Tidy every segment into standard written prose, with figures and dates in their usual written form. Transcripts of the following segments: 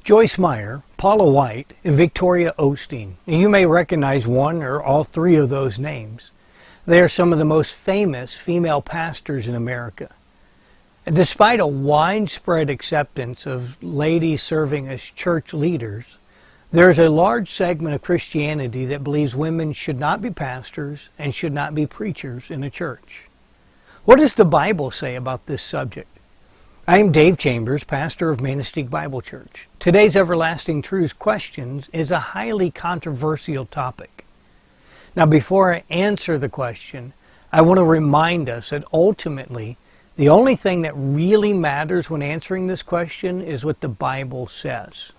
Joyce Meyer, Paula White, and Victoria Osteen. You may recognize one or all three of those names. They are some of the most famous female pastors in America. And despite a widespread acceptance of ladies serving as church leaders, there is a large segment of Christianity that believes women should not be pastors and should not be preachers in a church. What does the Bible say about this subject? I am Dave Chambers, pastor of Manistic Bible Church. Today's Everlasting Truths Questions is a highly controversial topic. Now, before I answer the question, I want to remind us that ultimately, the only thing that really matters when answering this question is what the Bible says.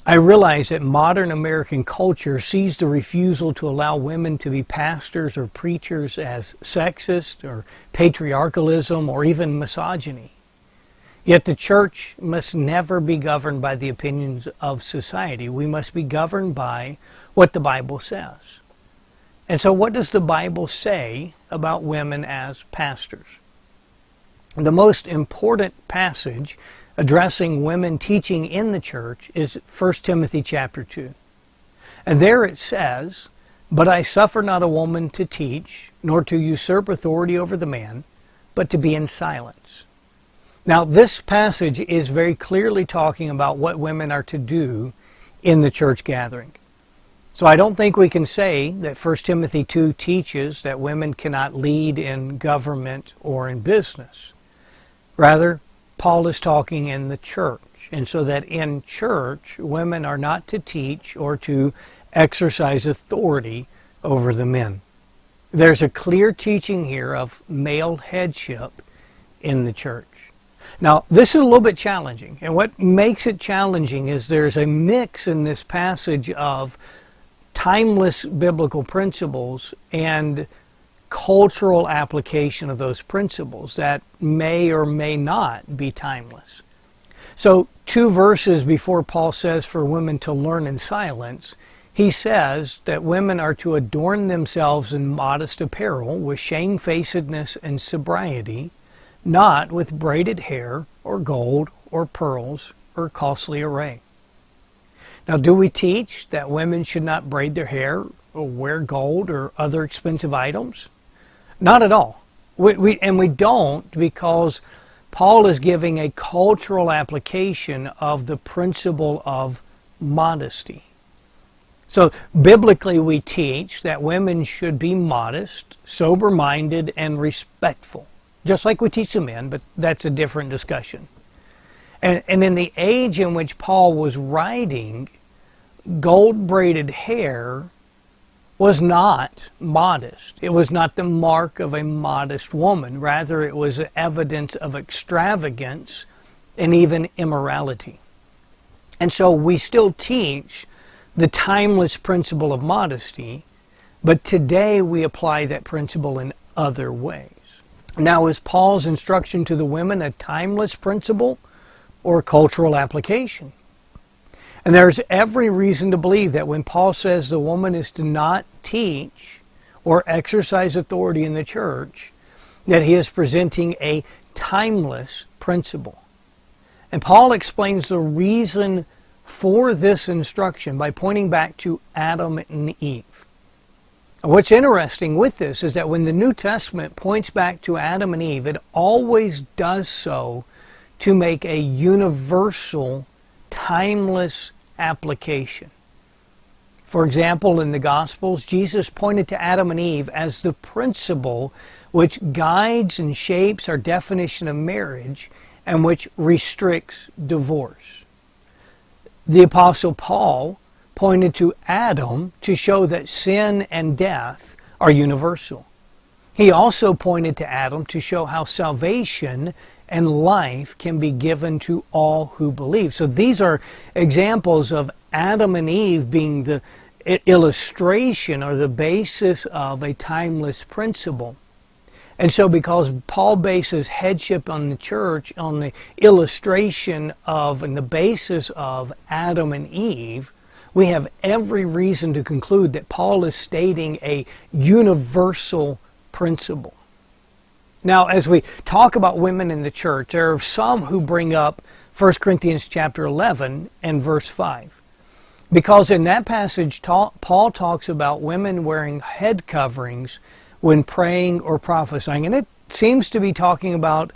I realize that modern American culture sees the refusal to allow women to be pastors or preachers as sexist or patriarchalism or even misogyny. Yet the church must never be governed by the opinions of society. We must be governed by what the Bible says. And so what does the Bible say about women as pastors? The most important passage addressing women teaching in the church is 1 Timothy chapter 2. And there it says, "But I suffer not a woman to teach, nor to usurp authority over the man, but to be in silence." Now, this passage is very clearly talking about what women are to do in the church gathering. So I don't think we can say that 1 Timothy 2 teaches that women cannot lead in government or in business. Rather, Paul is talking in the church, and so that in church, women are not to teach or to exercise authority over the men. There's a clear teaching here of male headship in the church. Now, this is a little bit challenging, and what makes it challenging is there's a mix in this passage of timeless biblical principles and cultural application of those principles that may or may not be timeless. So, 2 verses before Paul says for women to learn in silence, he says that women are to adorn themselves in modest apparel with shamefacedness and sobriety, not with braided hair or gold or pearls or costly array. Now, do we teach that women should not braid their hair or wear gold or other expensive items? Not at all. We don't, because Paul is giving a cultural application of the principle of modesty. So biblically we teach that women should be modest, sober-minded, and respectful. Just like we teach the men, but that's a different discussion. And in the age in which Paul was writing, gold-braided hair was not modest. It was not the mark of a modest woman. Rather, it was evidence of extravagance and even immorality. And so we still teach the timeless principle of modesty, but today we apply that principle in other ways. Now, is Paul's instruction to the women a timeless principle or a cultural application? And there's every reason to believe that when Paul says the woman is to not teach or exercise authority in the church, that he is presenting a timeless principle. And Paul explains the reason for this instruction by pointing back to Adam and Eve. What's interesting with this is that when the New Testament points back to Adam and Eve, it always does so to make a universal, timeless application. For example, in the Gospels, Jesus pointed to Adam and Eve as the principle which guides and shapes our definition of marriage and which restricts divorce. The Apostle Paul pointed to Adam to show that sin and death are universal. He also pointed to Adam to show how salvation and life can be given to all who believe. So these are examples of Adam and Eve being the illustration or the basis of a timeless principle. And so because Paul bases headship on the church on the illustration of and the basis of Adam and Eve, we have every reason to conclude that Paul is stating a universal principle. Now, as we talk about women in the church, there are some who bring up 1 Corinthians chapter 11 and verse 5. Because in that passage, Paul talks about women wearing head coverings when praying or prophesying. And it seems to be talking about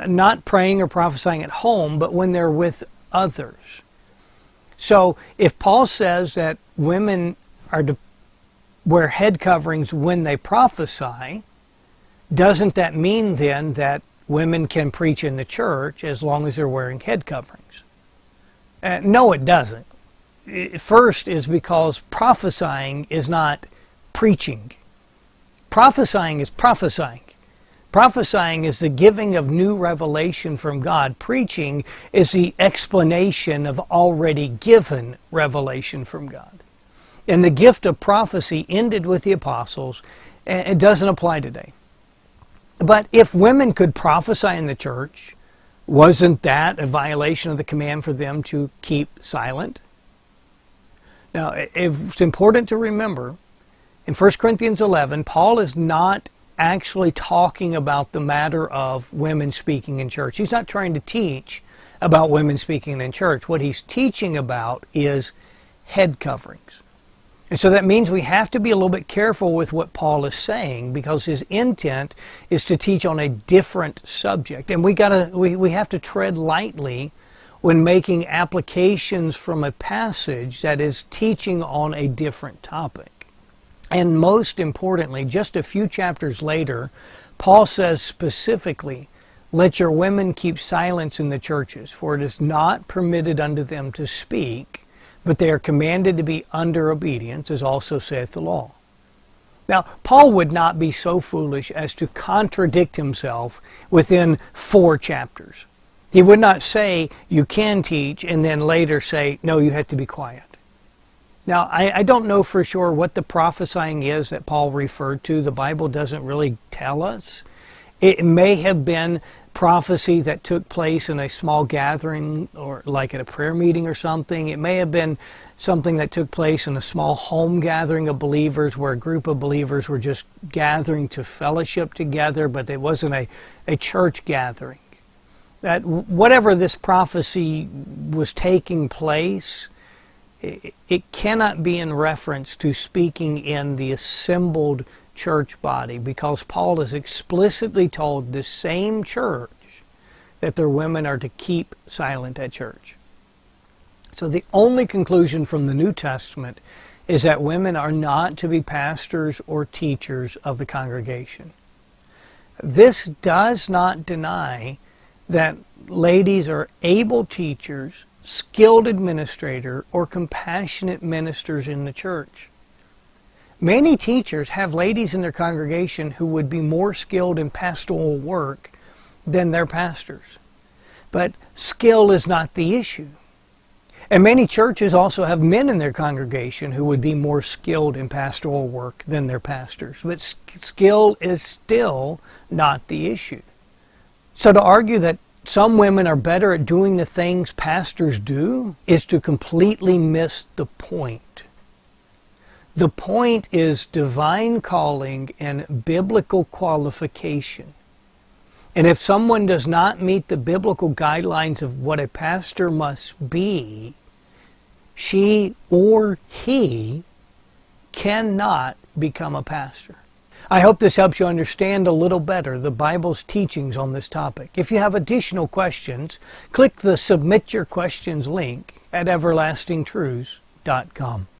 not praying or prophesying at home, but when they're with others. So if Paul says that women are to wear head coverings when they prophesy, doesn't that mean then that women can preach in the church as long as they're wearing head coverings? No, it doesn't. First is because prophesying is not preaching. Prophesying is prophesying. Prophesying is the giving of new revelation from God. Preaching is the explanation of already given revelation from God. And the gift of prophecy ended with the apostles, and it doesn't apply today. But if women could prophesy in the church, wasn't that a violation of the command for them to keep silent? Now, it's important to remember, in 1 Corinthians 11, Paul is not actually talking about the matter of women speaking in church. He's not trying to teach about women speaking in church. What he's teaching about is head coverings. And so that means we have to be a little bit careful with what Paul is saying, because his intent is to teach on a different subject. And we have to tread lightly when making applications from a passage that is teaching on a different topic. And most importantly, just a few chapters later, Paul says specifically, "Let your women keep silence in the churches, for it is not permitted unto them to speak, but they are commanded to be under obedience, as also saith the law." Now, Paul would not be so foolish as to contradict himself within 4 chapters. He would not say, you can teach, and then later say, no, you have to be quiet. Now, I don't know for sure what the prophesying is that Paul referred to. The Bible doesn't really tell us. It may have been prophecy that took place in a small gathering, or like at a prayer meeting or something. It may have been something that took place in a small home gathering of believers, where a group of believers were just gathering to fellowship together, but it wasn't a church gathering. That whatever this prophecy was taking place, it cannot be in reference to speaking in the assembled church body, because Paul has explicitly told the same church that their women are to keep silent at church. So the only conclusion from the New Testament is that women are not to be pastors or teachers of the congregation. This does not deny that ladies are able teachers, skilled administrator, or compassionate ministers in the church. Many teachers have ladies in their congregation who would be more skilled in pastoral work than their pastors. But skill is not the issue. And many churches also have men in their congregation who would be more skilled in pastoral work than their pastors. But skill is still not the issue. So to argue that some women are better at doing the things pastors do is to completely miss the point. The point is divine calling and biblical qualification. And if someone does not meet the biblical guidelines of what a pastor must be, she or he cannot become a pastor. I hope this helps you understand a little better the Bible's teachings on this topic. If you have additional questions, click the Submit Your Questions link at everlastingtruths.com.